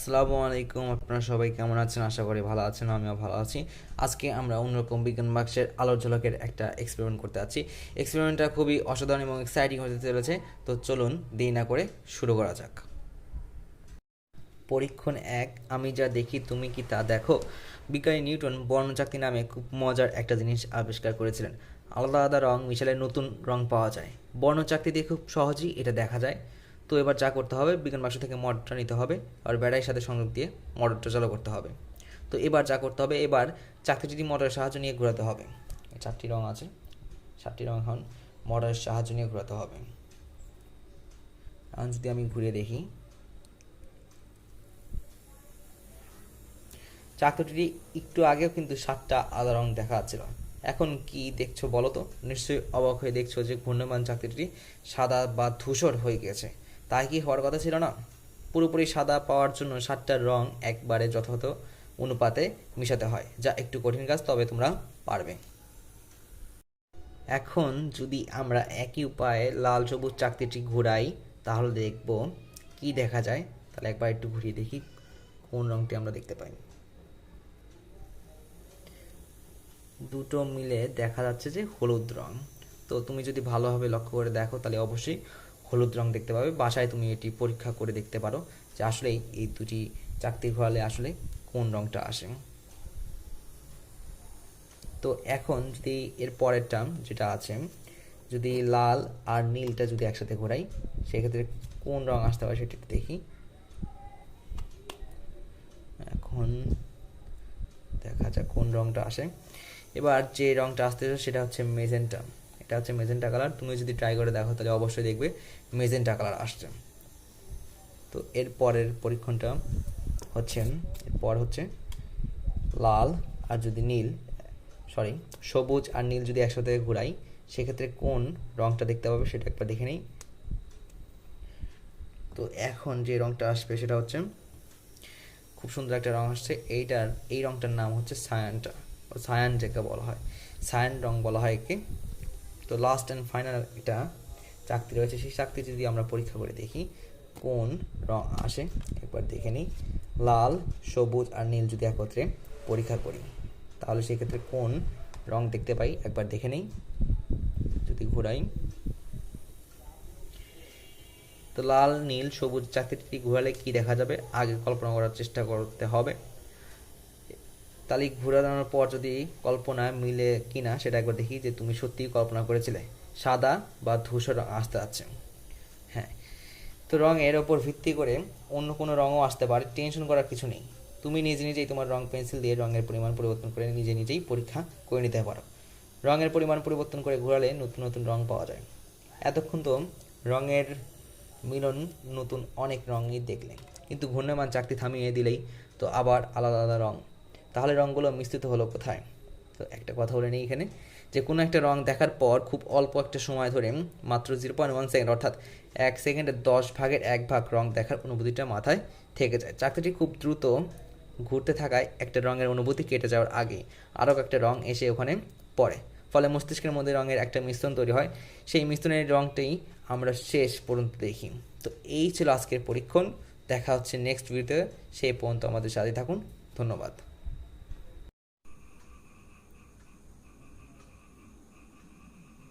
আসসালামু আলাইকুম, আপনারা সবাই কেমন আছেন? আশা করি ভালো আছেন, আমিও ভালো আছি। আজকে আমরা অন্যরকম বিজ্ঞান বাক্সের আলোর ঝলকের একটা এক্সপেরিমেন্ট করতে যাচ্ছি। এক্সপেরিমেন্টটা খুবই অসাধারণ এবং এক্সাইটিং হতে চলেছে। তো চলুন দেরি না করে শুরু করা যাক। পরীক্ষণ 1, আমি যা দেখি তুমি কি তা দেখো। বিজ্ঞানী নিউটন বর্ণচাকতি নামে খুব মজার একটা জিনিস আবিষ্কার করেছিলেন। আলাদা আলাদা রং মিশালে নতুন রং পাওয়া যায়। বর্ণচাকতি দিয়ে খুব সহজেই এটা দেখা যায়। তো এবার যা করতে হবে, বিজ্ঞান বাক্স থেকে মোটরটা নিতে হবে আর ব্যাটারির সাথে সংযোগ দিয়ে মোটরটা চালু করতে হবে। তো এবার যা করতে হবে, এবার চাকতিটি মোটরের সাহায্য নিয়ে ঘোরাতে হবে। এই 4টি রং আছে, 7টি রং এখন মোটরের সাহায্য নিয়ে ঘোরাতে হবে। এখন যদি আমি ঘুরিয়ে দেখি, চাকতিটি একটু আগেও কিন্তু 7টা আলাদা রং দেখা যাচ্ছিল। এখন কি দেখছো বলো তো? নিশ্চয়ই অবাক হয়ে দেখছো যে ঘূর্ণমান চাকতিটি সাদা বা ধূসর হয়ে গেছে। তাই কি হওয়ার কথা ছিল না? পুরোপুরি সাদা পাওয়ার জন্য 7টা রং একবারে যথাযথ অনুপাতে মিশাতে হয়, যা একটু কঠিন কাজ, তবে তোমরা পারবে। এখন যদি আমরা একই উপায়ে লাল সবুজ চাকতিটি ঘোরাই, তাহলে দেখব কি দেখা যায়। তাহলে একবার একটু ঘুরিয়ে দেখি কোন রংটি আমরা দেখতে পাই। দুটো মিলে দেখা যাচ্ছে যে হলুদ রং। তো তুমি যদি ভালোভাবে লক্ষ্য করে দেখো, তাহলে অবশ্যই হলুদ রং দেখতে পাবে। বাসায় তুমি এটি পরীক্ষা করে দেখতে পারো যে আসলে এই দুটি চাকতি ঘোরালে আসলে কোন রংটা আসে। তো এখন যদি এর পরের টার্ম যেটা আছে, যদি লাল আর নীলটা যদি একসাথে ঘোরাই, সেক্ষেত্রে কোন রং আসতে পারে সেটা দেখি। এখন দেখা যাক কোন রংটা আসে। এবার যে রংটা আসতেছে সেটা হচ্ছে মেজেন্টা। এটা হচ্ছে মেজেন্টা কালার। তুমি যদি ট্রাই করে দেখো তাহলে অবশ্যই দেখবে মেজেন্টা কালার আসছে। তো এর পরের পরীক্ষণটা হচ্ছে, এরপর হচ্ছে লাল আর যদি নীল, সবুজ আর নীল যদি একসাথে ঘুরাই, সেক্ষেত্রে কোন রংটা দেখতে পাবে সেটা একবার দেখে নেই। তো এখন যে রংটা আসবে সেটা হচ্ছে খুব সুন্দর একটা রং আসছে। এই রংটার নাম হচ্ছে সায়ান, যাকে বলা হয় সায়ান রং বলা হয় একে। তো লাস্ট অ্যান্ড ফাইনাল এটা চাকতি রয়েছে, সেই চাকতি যদি আমরা পরীক্ষা করে দেখি কোন রং আসে একবার দেখে নিই। লাল, সবুজ আর নীল যদি একত্রে পরীক্ষা করি, তাহলে সেক্ষেত্রে কোন রং দেখতে পাই একবার দেখে নেই। যদি ঘোরাই, তো লাল, নীল, সবুজ চাকতিটি ঘোরালে কি দেখা যাবে আগে কল্পনা করার চেষ্টা করতে হবে। তাহলে ঘোরানোর পর যদি কল্পনা মিলে কিনা সেটা একবার দেখি যে তুমি সত্যিই কল্পনা করেছিলে সাদা বা ধূসর রং আসতে যাচ্ছে। হ্যাঁ, তো রঙের ওপর ভিত্তি করে অন্য কোনো রঙও আসতে পারে, টেনশন করার কিছু নেই। তুমি নিজে নিজেই তোমার রং পেন্সিল দিয়ে রঙের পরিমাণ পরিবর্তন করে নিজে নিজেই পরীক্ষা করে নিতে পারো। রঙের পরিমাণ পরিবর্তন করে ঘোরালে নতুন নতুন রং পাওয়া যায়। এতক্ষণ তো রঙের মিলন নতুন অনেক রঙই দেখলে, কিন্তু ঘূর্ণায়মান চাকতি থামিয়ে দিলেই তো আবার আলাদা আলাদা রং। তাহলে রঙগুলো মিশ্রিত হলো কোথায়? তো একটা কথা বলে নিই এখানে, যে কোনো একটা রং দেখার পর খুব অল্প একটা সময় ধরে, মাত্র 0.1 সেকেন্ড, অর্থাৎ 1 সেকেন্ডের 10 ভাগের 1 ভাগ রং দেখার অনুভূতিটা মাথায় থেকে যায়। চাকতিটি খুব দ্রুত ঘুরতে থাকায় একটা রঙের অনুভূতি কেটে যাওয়ার আগে আরও একটা রং এসে ওখানে পড়ে। ফলে মস্তিষ্কের মধ্যে রঙের একটা মিশ্রণ তৈরি হয়। সেই মিশ্রণের রংটাই আমরা শেষ পর্যন্ত দেখি। তো এই ছিল আজকের পরীক্ষণ। দেখা হচ্ছে নেক্সট ভিডিওতে। সেই পর্যন্ত আমাদের সাথে থাকুন। ধন্যবাদ।